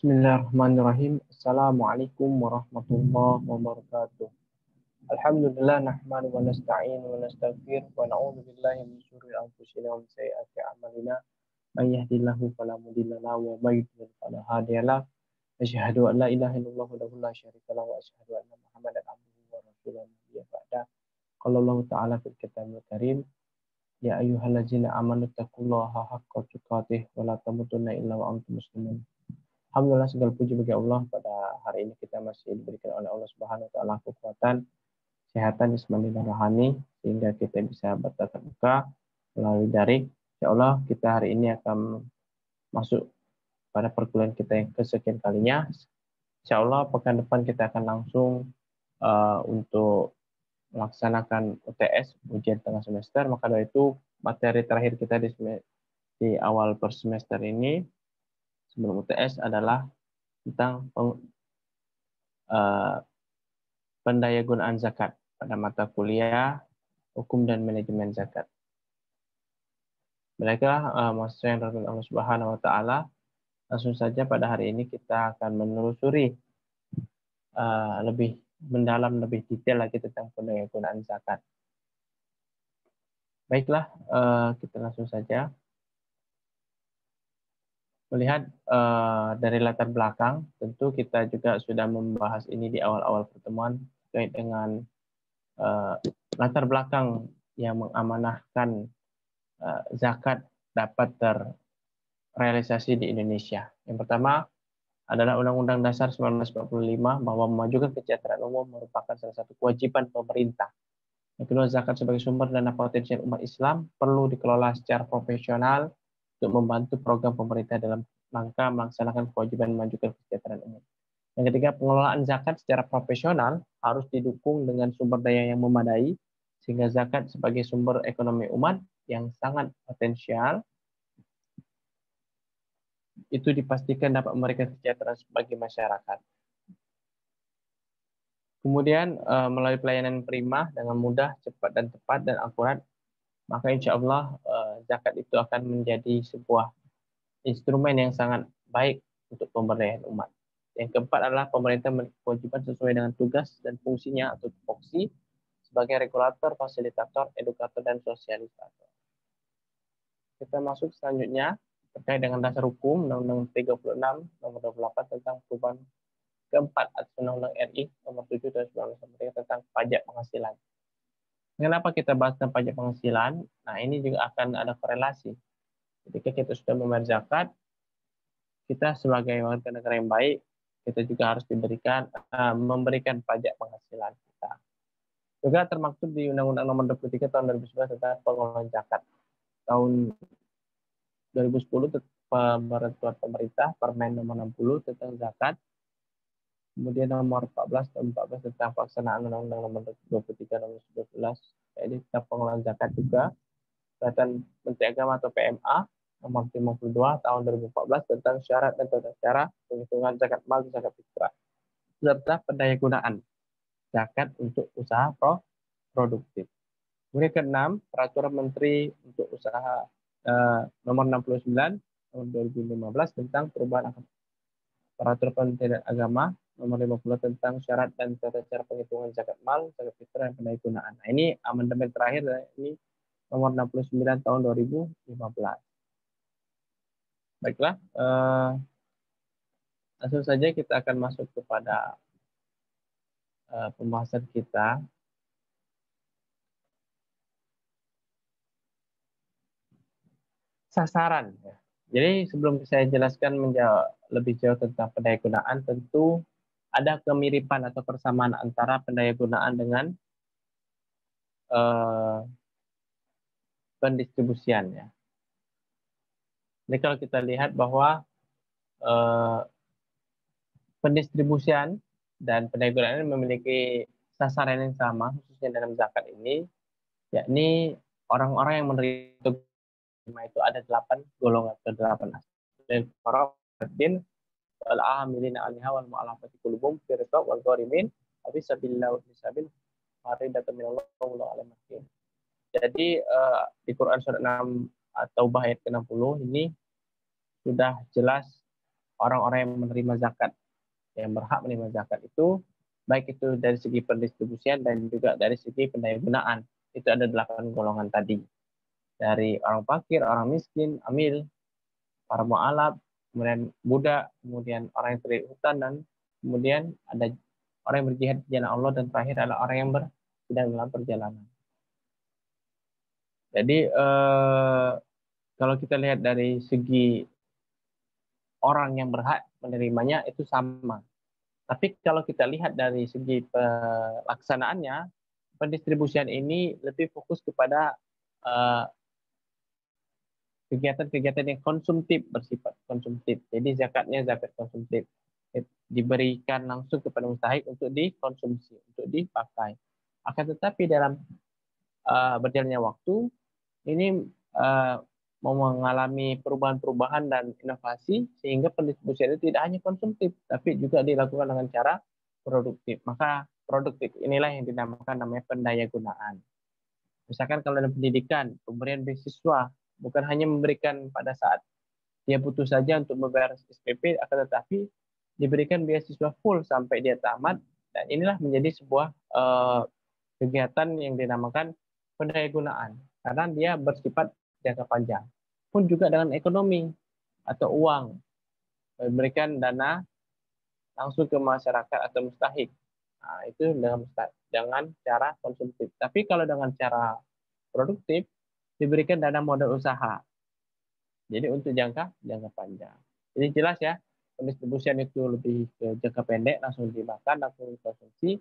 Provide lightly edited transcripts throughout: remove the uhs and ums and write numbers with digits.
Bismillahirrahmanirrahim. Assalamualaikum warahmatullahi wabarakatuh. Alhamdulillah nahmadu wa nasta'inu wa nastaghfir wa na'udzu billahi min syururi anfusina wa min sayyiati a'malina. May yahdihillahu fala mudilla lahu wa may yudlil fala hadiya lahu. Asyhadu an la ilaha illallah wahdahu la syarika lahu wa asyhadu anna Muhammadan abduhu wa rasuluhu nabiyya ba'da. Qala Allah ta'ala fil kitamil karim, ya ayyuhallazina amanu taqullaha haqqa tuqatih wa la tamutunna illa wa antum muslimun. Alhamdulillah, segala puji bagi Allah. Pada hari ini kita masih diberikan oleh Allah Subhanahu wa taala kekuatan, kesehatan jasmani dan rohani sehingga kita bisa bertatap muka melalui daring. Insyaallah kita hari ini akan masuk pada perkuliahan kita yang kesekian kalinya. Insyaallah pekan depan kita akan langsung untuk melaksanakan UTS, ujian tengah semester. Maka dari itu materi terakhir kita di awal per semester ini sebelum UTS adalah tentang pendayagunaan zakat pada mata kuliah hukum dan manajemen zakat. Baiklah, mahasiswa yang dirahmati Allah Subhanahu wa taala, langsung saja pada hari ini kita akan menelusuri lebih mendalam, lebih detail lagi tentang pendayagunaan zakat. Baiklah, kita langsung saja melihat dari latar belakang. Tentu kita juga sudah membahas ini di awal-awal pertemuan terkait dengan latar belakang yang mengamanahkan zakat dapat terrealisasi di Indonesia. Yang pertama adalah Undang-Undang Dasar 1945 bahwa memajukan kesejahteraan umum merupakan salah satu kewajiban pemerintah. Yang kedua, zakat sebagai sumber dana potensial umat Islam perlu dikelola secara profesional untuk membantu program pemerintah dalam rangka melaksanakan kewajiban memajukan kesejahteraan umum. Yang ketiga, pengelolaan zakat secara profesional harus didukung dengan sumber daya yang memadai, sehingga zakat sebagai sumber ekonomi umat yang sangat potensial itu dipastikan dapat memberikan kesejahteraan bagi masyarakat. Kemudian melalui pelayanan prima dengan mudah, cepat dan tepat dan akurat, maka insya Allah zakat itu akan menjadi sebuah instrumen yang sangat baik untuk pemberdayaan umat. Yang keempat adalah pemerintah memiliki kewajiban sesuai dengan tugas dan fungsinya atau tupoksi sebagai regulator, fasilitator, edukator, dan sosialisator. Kita masuk selanjutnya terkait dengan dasar hukum Undang-Undang 36 nomor 28 tentang perubahan keempat atas Undang-Undang RI nomor 7 tahun 1993 tentang pajak penghasilan. Kenapa kita bahas tentang pajak penghasilan? Nah, ini juga akan ada korelasi. Ketika kita sudah membayar zakat, kita sebagai warga negara yang baik, kita juga harus memberikan pajak penghasilan kita. Juga termaktub di Undang-Undang Nomor 23 Tahun 2011 tentang pengelolaan zakat. Tahun 2010 peraturan pemerintah Permen Nomor 60 tentang zakat. Kemudian Nomor 14 Tahun 14 tentang pelaksanaan Undang-Undang Nomor 23 Tahun 2011. Jadi tentang pengelolaan zakat juga. Peraturan Menteri Agama atau PMA Nomor 52 Tahun 2014 tentang syarat dan tata cara penghitungan zakat mal dan zakat fitrah, serta pendayagunaan zakat untuk usaha produktif. Kemudian keenam, Peraturan Menteri untuk Usaha Nomor 69 Tahun 2015 tentang perubahan Peraturan Kementerian Agama Nomor 50 tentang syarat dan tata cara penghitungan zakat mal, zakat fitrah, dan pendayagunaan. Nah, ini amandemen terakhir, ini Nomor 69 Tahun 2015. Baiklah, langsung saja kita akan masuk kepada pembahasan kita. Sasaran. Jadi sebelum saya jelaskan lebih jauh tentang pendayagunaan, tentu ada kemiripan atau persamaan antara pendayagunaan dengan pendistribusian. Ya. Jadi kalau kita lihat bahwa pendistribusian dan pendayagunaan memiliki sasaran yang sama, khususnya dalam zakat ini, yakni orang-orang yang menerima itu ada 8 golongan atau 8 aspek. Orang al-amilina 'alaiha wal mu'allafati qulubuhum fi riqab wal gharimin fi sabilillah wa fi sabil faridatan minallah wallahu a'lam. Jadi di Quran surat 6 Taubah ayat ke-60 ini sudah jelas orang-orang yang menerima zakat, yang berhak menerima zakat itu, baik itu dari segi pendistribusian dan juga dari segi pendayagunaan. Itu ada 8 golongan tadi. Dari orang fakir, orang miskin, amil, para mu'alaf, kemudian budak, kemudian orang yang terlilit hutan, dan kemudian ada orang yang berjihad di jalan Allah, dan terakhir adalah orang yang sedang dalam perjalanan. Jadi kalau kita lihat dari segi orang yang berhak menerimanya itu sama. Tapi kalau kita lihat dari segi pelaksanaannya, pendistribusian ini lebih fokus kepada kegiatan-kegiatan yang konsumtif, bersifat konsumtif. Jadi zakatnya zakat konsumtif, diberikan langsung kepada mustahik untuk dikonsumsi, untuk dipakai. Akan tetapi dalam berjalannya waktu ini mau mengalami perubahan-perubahan dan inovasi, sehingga pendistribusian itu tidak hanya konsumtif, tapi juga dilakukan dengan cara produktif. Maka produktif inilah yang dinamakan namanya pendayagunaan. Misalkan kalau dalam pendidikan, pemberian beasiswa bukan hanya memberikan pada saat dia butuh saja untuk membayar SPP, akan tetapi diberikan beasiswa full sampai dia tamat, dan inilah menjadi sebuah kegiatan yang dinamakan pendayagunaan, karena dia bersifat jangka panjang. Pun juga dengan ekonomi atau uang, memberikan dana langsung ke masyarakat atau mustahik. Nah, itu dengan cara konsumtif. Tapi kalau dengan cara produktif, diberikan dana modal usaha. Jadi untuk jangka panjang. Jadi jelas ya, pendistribusian itu lebih ke jangka pendek, langsung dimakan, langsung dikonsumsi.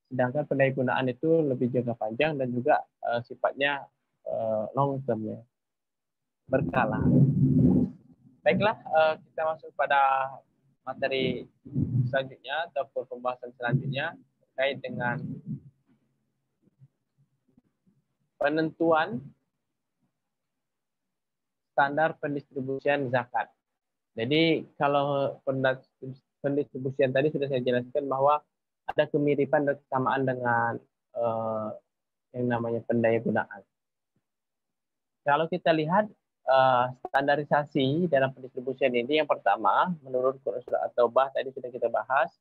Sedangkan pendayagunaan itu lebih jangka panjang dan juga sifatnya long term ya, berkala. Baiklah, kita masuk pada materi selanjutnya atau pembahasan selanjutnya terkait dengan penentuan standar pendistribusian zakat. Jadi kalau pendistribusian tadi sudah saya jelaskan bahwa ada kemiripan dan kesamaan dengan yang namanya pendayagunaan. Kalau kita lihat standarisasi dalam pendistribusian ini, yang pertama menurut Quran Surah At-Taubah tadi sudah kita bahas.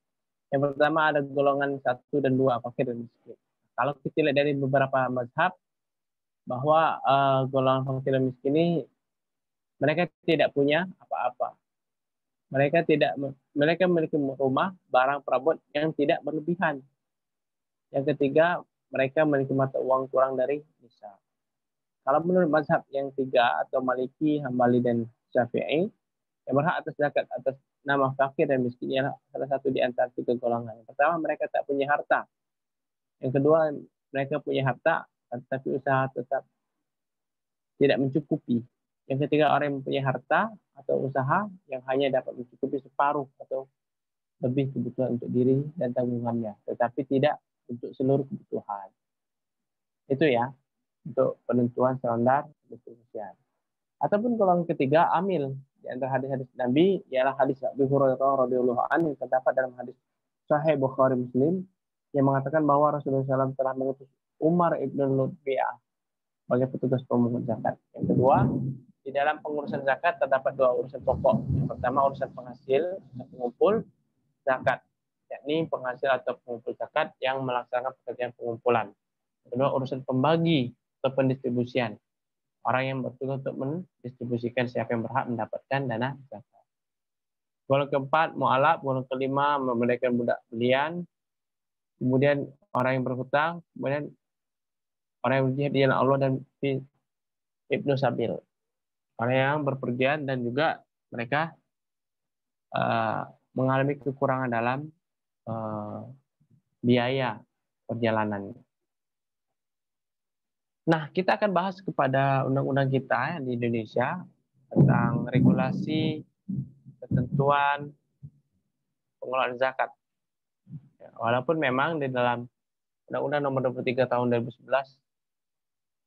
Yang pertama ada golongan 1 dan 2, fakir dan miskin. Kalau kita lihat dari beberapa mazhab, bahwa golongan fakir dan miskin ini mereka tidak punya apa-apa. Mereka memiliki rumah, barang perabot yang tidak berlebihan. Yang ketiga, mereka memiliki mata uang kurang dari nisab. Kalau menurut mazhab yang 3 atau Maliki, Hambali, dan Syafi'i, yang berhak atas zakat atas nama fakir dan miskin ialah salah satu di antara 3 golongan. Yang pertama, mereka tak punya harta. Yang kedua, mereka punya harta, tetapi usaha tetap tidak mencukupi. Yang ketiga, orang yang mempunyai harta atau usaha yang hanya dapat mencukupi separuh atau lebih kebutuhan untuk diri dan tanggungannya, tetapi tidak untuk seluruh kebutuhan. Itu ya, untuk penentuan standar distribusian. Ataupun golongan ketiga, amil. Di antara hadis-hadis Nabi ialah hadis Abu Hurairah radhiyallahu anhu yang terdapat dalam hadis Sahih Bukhari Muslim yang mengatakan bahwa Rasulullah SAW telah mengutus Umar ibn Lutbi'ah sebagai petugas pemungut zakat. Yang kedua, di dalam pengurusan zakat terdapat 2 urusan pokok. Yang pertama urusan penghasil dan pengumpul zakat, yakni penghasil atau pengumpul zakat yang melaksanakan pekerjaan pengumpulan. Kedua, urusan pembagi atau pendistribusian, orang yang bertugas untuk mendistribusikan siapa yang berhak mendapatkan dana zakat. Golongan keempat, mu'alaf. Golongan kelima, memerdekakan budak belian. Kemudian orang yang berhutang. Kemudian orang yang berjihad di jalan Allah dan Ibnu Sabil, orang yang berpergian dan juga mereka mengalami kekurangan dalam biaya perjalanan. Nah, kita akan bahas kepada undang-undang kita di Indonesia tentang regulasi ketentuan pengelolaan zakat. Ya, walaupun memang di dalam Undang-Undang Nomor 23 Tahun 2011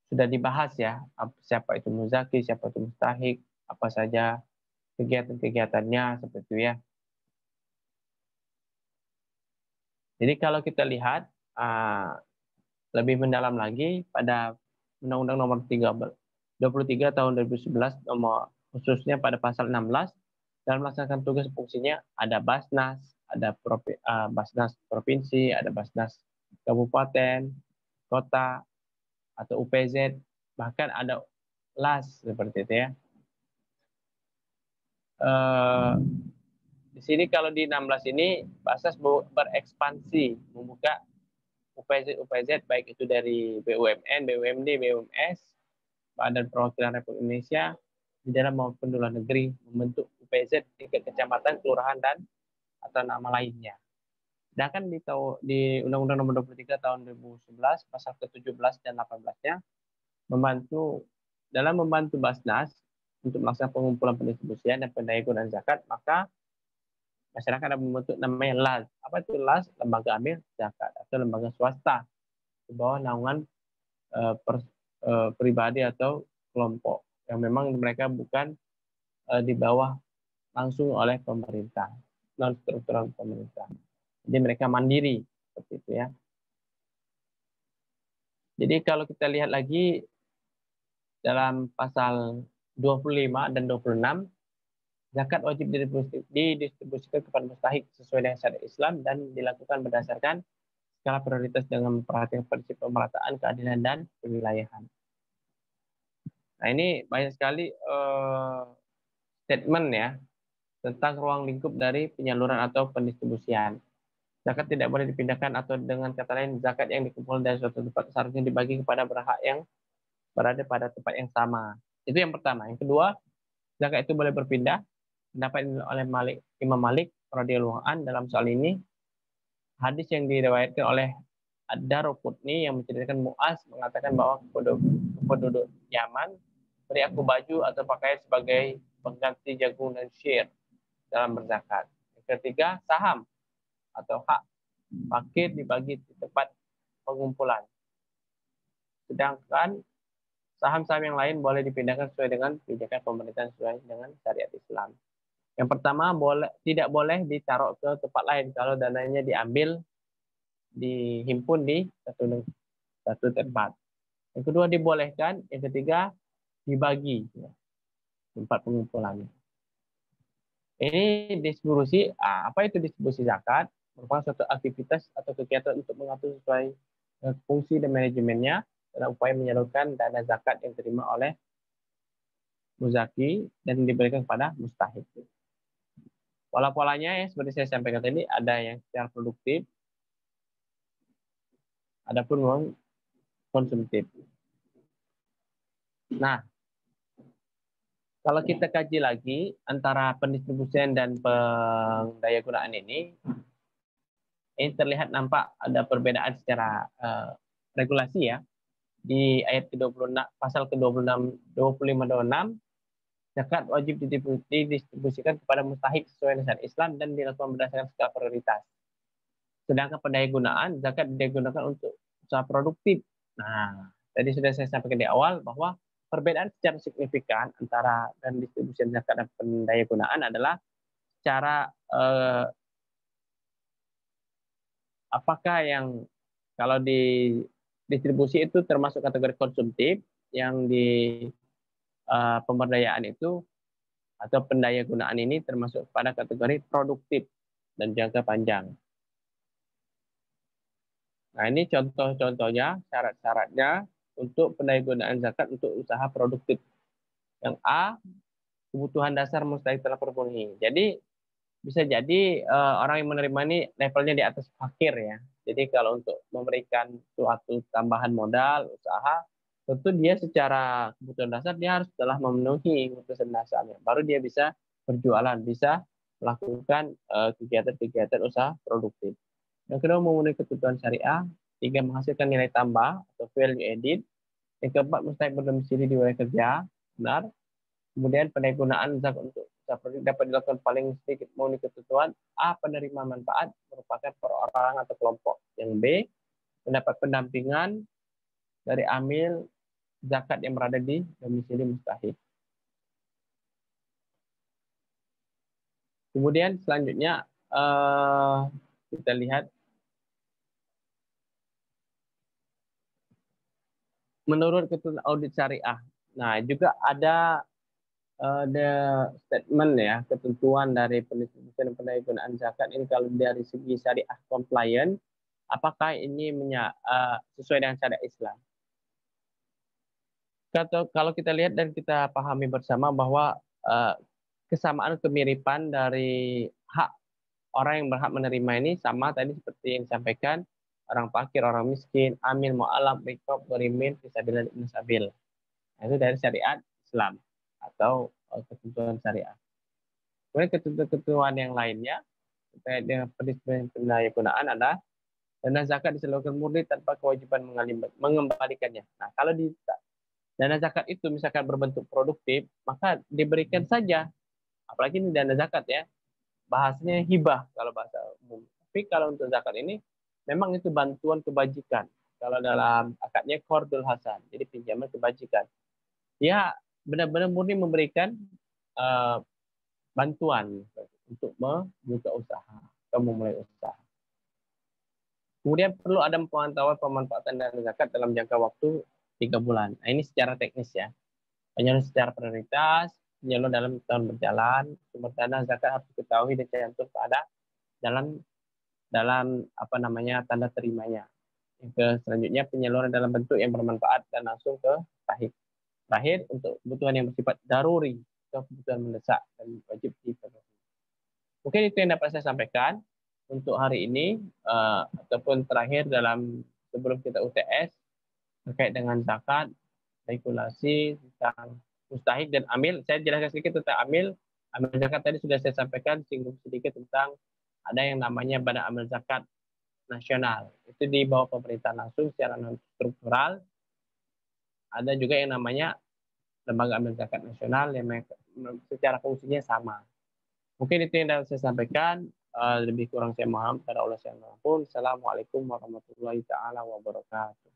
sudah dibahas ya, siapa itu muzaki, siapa itu mustahik, apa saja kegiatan-kegiatannya seperti itu ya. Jadi kalau kita lihat lebih mendalam lagi pada Undang-Undang Nomor 23 Tahun 2011, nomor khususnya pada pasal 16, dalam melaksanakan tugas fungsinya ada Basnas, ada Basnas provinsi, ada Basnas kabupaten, kota, atau UPZ, bahkan ada LAS seperti itu ya. Di sini kalau di 16 ini Basnas berekspansi membuka UPZ baik itu dari BUMN, BUMD, BUMS, Badan Perwakilan Republik Indonesia di dalam maupun di luar negeri membentuk UPZ tingkat kecamatan, kelurahan dan atau nama lainnya. Sedangkan di Undang-Undang Nomor 23 tahun 2011 pasal ke-17 dan 18-nya dalam membantu Basnas untuk melaksanakan pengumpulan pendistribusian dan pendayagunaan zakat, maka masyarakat ada membentuk namanya LAS. Apa itu LAS? Lembaga Amil Zakat atau lembaga swasta di bawah naungan pribadi atau kelompok yang memang mereka bukan di bawah langsung oleh pemerintah, non struktural pemerintah. Jadi mereka mandiri seperti itu ya. Jadi kalau kita lihat lagi dalam pasal 25 dan 26, zakat wajib didistribusikan kepada mustahik sesuai dengan syariat Islam dan dilakukan berdasarkan skala prioritas dengan memperhatikan prinsip pemerataan, keadilan, dan kewilayahan. Nah ini banyak sekali statement ya tentang ruang lingkup dari penyaluran atau pendistribusian. Zakat tidak boleh dipindahkan atau dengan kata lain zakat yang dikumpulkan dari suatu tempat seharusnya dibagi kepada berhak yang berada pada tempat yang sama. Itu yang pertama. Yang kedua, zakat itu boleh berpindah. Pendapat oleh Imam Malik radhiyallahu an dalam soal ini, hadis yang diriwayatkan oleh Ad-Darqutni yang menceritakan Mu'az mengatakan bahwa penduduk Yaman beri aku baju atau pakaian sebagai pengganti jagung dan syir dalam berzakat. Yang ketiga, saham atau hak fakir dibagi di tempat pengumpulan. Sedangkan saham-saham yang lain boleh dipindahkan sesuai dengan kebijakan pemerintahan sesuai dengan syariat Islam. Yang pertama, tidak boleh ditaruh ke tempat lain kalau dananya dihimpun di satu tempat. Yang kedua dibolehkan, yang ketiga dibagi tempat pengumpulannya. Ini distribusi, apa itu distribusi zakat? Merupakan suatu aktivitas atau kegiatan untuk mengatur sesuai fungsi dan manajemennya dalam upaya menyalurkan dana zakat yang diterima oleh muzaki dan diberikan kepada mustahik. Pola-polanya ya seperti saya sampaikan tadi, ada yang secara produktif, adapun konsumtif. Nah, kalau kita kaji lagi antara pendistribusian dan pendayagunaan ini terlihat nampak ada perbedaan secara regulasi ya. Di ayat ke-26 pasal ke-26 25-26 zakat wajib didistribusikan kepada mustahik sesuai dengan Islam dan dilakukan berdasarkan skala prioritas. Sedangkan pendayagunaan zakat digunakan untuk usaha produktif. Nah, tadi sudah saya sampaikan di awal bahwa perbedaan secara signifikan antara dan distribusi zakat dan pendayagunaan adalah secara apakah yang kalau di distribusi itu termasuk kategori konsumtif, yang di pemberdayaan itu atau pendayagunaan ini termasuk pada kategori produktif dan jangka panjang. Nah ini contoh-contohnya, syarat-syaratnya untuk pendayagunaan zakat untuk usaha produktif. Yang A, kebutuhan dasar mustahik telah terpenuhi. Jadi bisa jadi orang yang menerima ini levelnya di atas fakir ya. Jadi kalau untuk memberikan suatu tambahan modal usaha, tentu dia secara kebutuhan dasar dia harus telah memenuhi kebutuhan dasarnya. Baru dia bisa berjualan, bisa melakukan kegiatan-kegiatan usaha produktif. Yang kedua, memenuhi kebutuhan syariah. Tiga, menghasilkan nilai tambah atau value added. Yang keempat, mustahik berdomisili di wilayah kerja. Benar. Kemudian pendayagunaan zakat untuk usaha produk dapat dilakukan paling sedikit memenuhi ketentuan. A, penerima manfaat merupakan perorangan atau kelompok. Yang B, mendapat pendampingan dari amil zakat yang berada di domisili mustahik. Kemudian selanjutnya kita lihat menurut ketentuan audit syariah. Nah, juga ada the statement ya, ketentuan dari pendistribusian dan pendayagunaan zakat ini kalau dari segi syariah compliant, apakah ini sesuai dengan syariat Islam? Kalau kita lihat dan kita pahami bersama bahwa kesamaan kemiripan dari hak orang yang berhak menerima ini sama tadi seperti yang disampaikan, orang fakir, orang miskin, amil, mu'alaf, rikob, berimin, fisabilillah, ibn sabil. Nah, itu dari syariat Islam atau ketentuan syariah. Kemudian ketentuan yang lainnya terkait dengan pendaya-gunaan adalah dana zakat disalurkan murni tanpa kewajiban mengembalikannya. Nah, kalau dana zakat itu misalkan berbentuk produktif, maka diberikan saja. Apalagi ini dana zakat ya, bahasanya hibah kalau bahasa umum. Tapi kalau untuk zakat ini, memang itu bantuan kebajikan. Kalau dalam akadnya qardul hasan, jadi pinjaman kebajikan. Dia benar-benar murni memberikan uh, bantuan untuk membuka usaha atau memulai usaha. Kemudian perlu ada pemantauan pemanfaatan dana zakat dalam jangka waktu 3 bulan. Nah, ini secara teknis ya. Penyaluran secara prioritas, penyaluran dalam tahun berjalan, sumber dana zakat harus diketahui dan cantum pada dalam apa namanya tanda terimanya. Yang selanjutnya penyaluran dalam bentuk yang bermanfaat dan langsung ke sahih. Terakhir untuk kebutuhan yang bersifat daruri atau kebutuhan mendesak dan wajib dipenuhi. Mungkin itu yang dapat saya sampaikan untuk hari ini ataupun terakhir dalam sebelum kita UTS terkait dengan zakat, regulasi tentang mustahik dan amil. Saya jelaskan sedikit tentang amil. Amil zakat tadi sudah saya sampaikan, singgung sedikit tentang ada yang namanya Badan Amil Zakat Nasional. Itu di bawah pemerintah langsung secara non struktural. Ada juga yang namanya Lembaga Amil Zakat Nasional yang secara fungsinya sama. Mungkin itu yang dapat saya sampaikan. Lebih kurang saya mohon kepada Allah Subhanahu wa taala. Assalamualaikum warahmatullahi taala wabarakatuh.